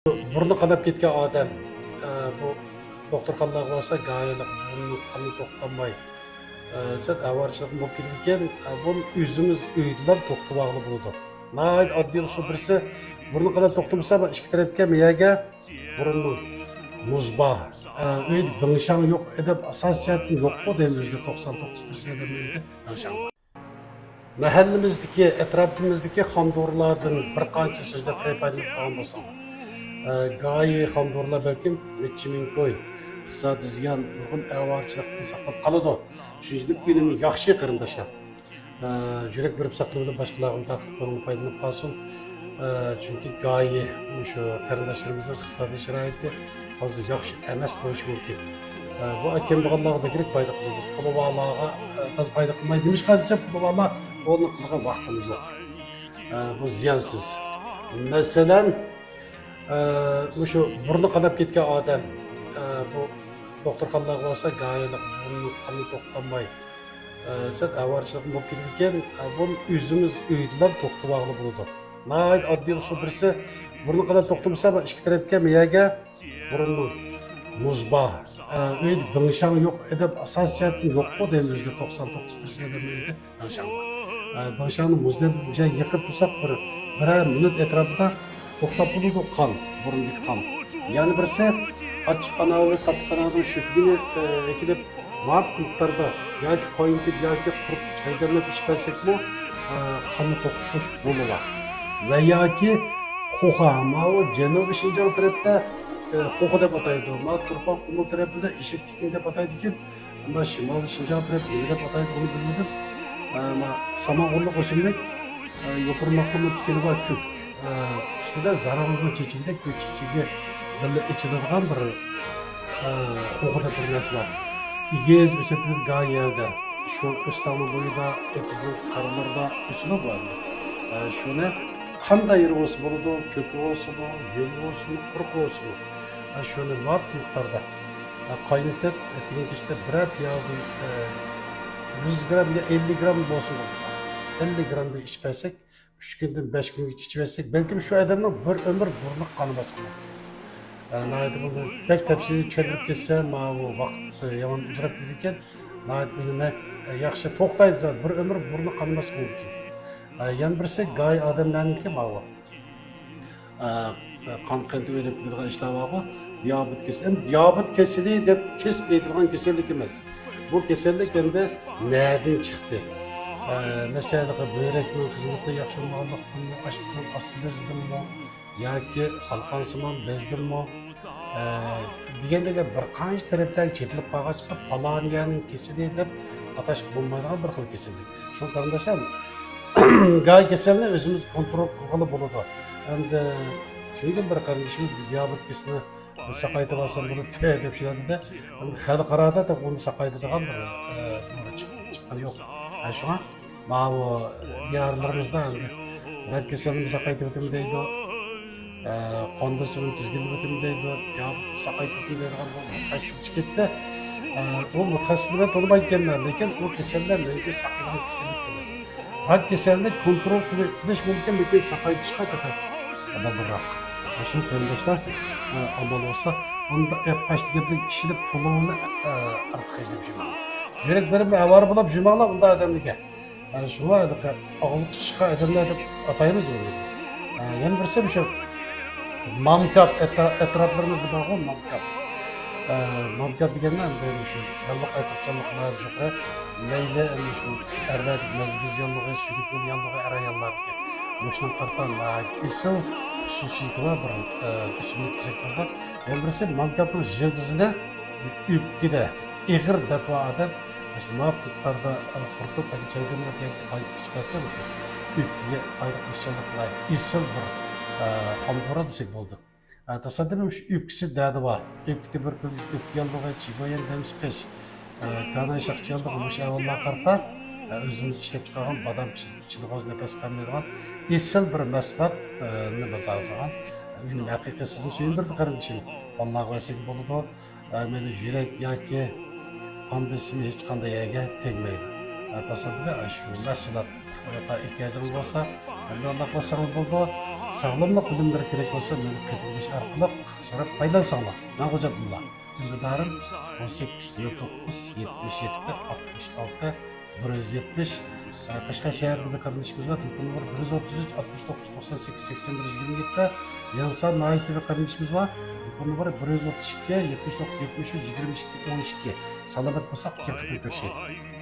Burnu qanab ketgan odam bu doktorxonalarga borsa gayalik burnu qani to'xtamay sen avarchilik bo'lib ketgan buni o'zimiz uydan to'xtatmoqli bo'ldi. Nayt oddiy usul birisi burnu qanab to'xtamasa ikki tarafga miyaga burunni muzba uyda dingshang yo'q edib asos jihatim yo'q bu demizde 99% demizde dingshang. Mahallamizdagi atrofimizdagi xondorlardan bir qancha so'zlar paydo qilgan bo'lsa gayi xondorlar balkim necha ming ko'y iqtisodiy ziyon nurg'un avarchilikni saqlab qoladi. Shuning uchun yaxshi qarindoshlar yurak berib saqlamada boshqalarni taqib qo'yib foydalanib qolsin. Chunki gayi shu qarindoshlarimizning iqtisodiy sharoiti hozir yaxshi emas bo'lishi mumkin. Bu akem bo'lganlarga bekrak foyda qiladi. Pulvalarga tez foyda qilmaydi. Nima desa pulvalar onu qilgan vaqtimiz yo'q. Bu ziyonsiz. Masalan, şu burnu qanab ketgan odam bu doktorxonalarga borsa gayalik burnu qani to'xtamay sen avarchilik bo'lib ketgan buni o'zimiz uydan to'xtatmoqli bo'ldi. Nayt oddiy usul birisi burnu qanab to'xtamasa ikki tarafga miyaga burunni muzba uyda dingshang yo'q edib asos jihatim yo'q bu demizde 99% demizde dingshang. Dingshangni muzdan yiqib tursak bir minut etrafida to'xtab bo'ladi qon, burundagi qon. Yana birisi ochiq qanavli qattiq qanavli shubgini ekilib ma'lum miqdorda yoki qoyintib yoki quruq chaydamlab ichmasakmi qonni to'xtatish bo'ladi. Va yoki xo'xa, ma'u janubiy Shinjon tarafda xo'xa deb ataydi. Ma Turpan Qumul tarafida eshak tikin deb ataydi ekan. Ama shimoliy Shinjon tarafida nima deb ataydi buni bilmadim. Ma samog'urliq o'simlik yo'pirmoqni tikini bor ko'k. Ustida zararli chechigidek bir chechiga birga ichiladigan bir xo'xida bir narsa bor. Igez o'sibdir gayada shu o'stami bo'yida etizning qaralarida o'silib bor. Shuni qanday yeri bo'lsa bo'ladi, ko'ki bo'lsin, yo'l bo'lsin, quruq bo'lsin. Shuni ma'lum miqdorda qaynatib, etiga kishda bir piyozni 100 gram ya 50 gram bo'lsin bo'ladi. 50 gramda içmezsek, 3 günden 5 gün içmezsek, belki şu adamın bir ömür burnu kanaması mümkün. Naydı bunu pek tepsini çöldürüp geçsem, bu vakit yaman uzrak giderken, naydı önüme yakşı toktaydı zaten, bir ömür burnu kanaması mümkün. Yan birisi gay adamlarının ki bu. Kan kenti ödep gidilen işler var bu. Diyabet kesili. Diyabet kesili de kesip edilen kesillik emez. Bu kesillik hem de nereden çıktı? Mesela börekli hizmette yaxşı olmalıqdan mı, aşkıdan astı bezdim mi, yoki halqansiman bezdim mi? Degandagi bir qancha tarafdan chetilib qolg'achqa paloniyaning kesili deb atash bo'lmaydigan bir xil kesillik. Shu qarindoshlar gay kasalni o'zimiz kontrol qilgani bo'ladi. Endi kimdir bir qarindoshimiz diabet kasalini saqaytib olsam bo'ladi deb shunday xalqaroda da uni saqaydigan bir chiqqan yo'q. Şuna bu diyarlarımızda rak kesilimi sakaytı bitim deydi, kan basımın tizgili bitim deydi, sakaytı bitim deydi. Mutxassib çıkıttı. O mutxassibet onu baykenler, lekin o keseller mümkün sakaytan kesellik demez. Rak kesellik kontrol kılış mümkün, lekin sakaytı çıkartı amalırrak. Şunu kardeşler amal olsa, onu da başta geldiği işini pulunu artık izleyip şimdi. Yürek benim avar bulup cümala bunda adamlığa. Şuna ağzı çıkışka adamlar da atayımız olur. Yani birisi bir şey. Mamkap etraflarımızda bağlı mamkap. Mamkap degenler de şu yanlık aytırçalıklar juqra meyle şu erlerdik mezbiz yanlığı sürükül yanlığı ara yanlar ki. Muşnun qartan isim xususiyeti var bir üstünlük sektorda. Yani birisi mamkapın jildizine üpkide İğir defa adam mağab kutlarda kurtup çaydırlar belki kaydık içmezse bu şu üpkiye kaydık iççalıklar isil bir hamdora desek buldu. Tasadırım şu üpkisi dağdı var. Üpkide bir kıl üpki yanlığa çigoyen demiş keş. Kanay şakçıyalık umuş evvalla karta özümüz işlep çıkargan badam çılgaz nefes kamlaydıgan isil bir meslat nefes ağzıgan. Benim hakikaten sizin söyleyin bir kardeşim. Vallahi vesik buludu. Meni yürek yoki kan besimi hech qanday yerga tegmaydi. Tasavvurga shu mahsulotga ehtiyojimiz bo'lsa, endi Alloh qilsangiz bo'ldi. Sağlamlık bilimleri gerek olsa meni Qetimliş arqılı so'rab paylansanglar. Men Xo'ja Abdulla. Ünlüdarım 18 9 77 66 170. Qashqar shahrida bir qarindoshimiz bor. Telefon nomeri 133 69 98 81 27. Yansan noyasida bir qarindoshimiz bor. Telefon nomeri 132 79 73 22 12. Salomat bo'lsak, keltirib ko'rishaylik.